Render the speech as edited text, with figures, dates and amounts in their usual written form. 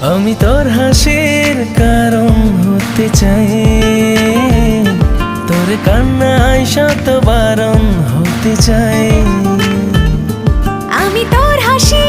আমি তোর হাসির কারণ হতে চাই, তোর কান্নায় শত বারণ হতে চাই। আমি তোর হাসি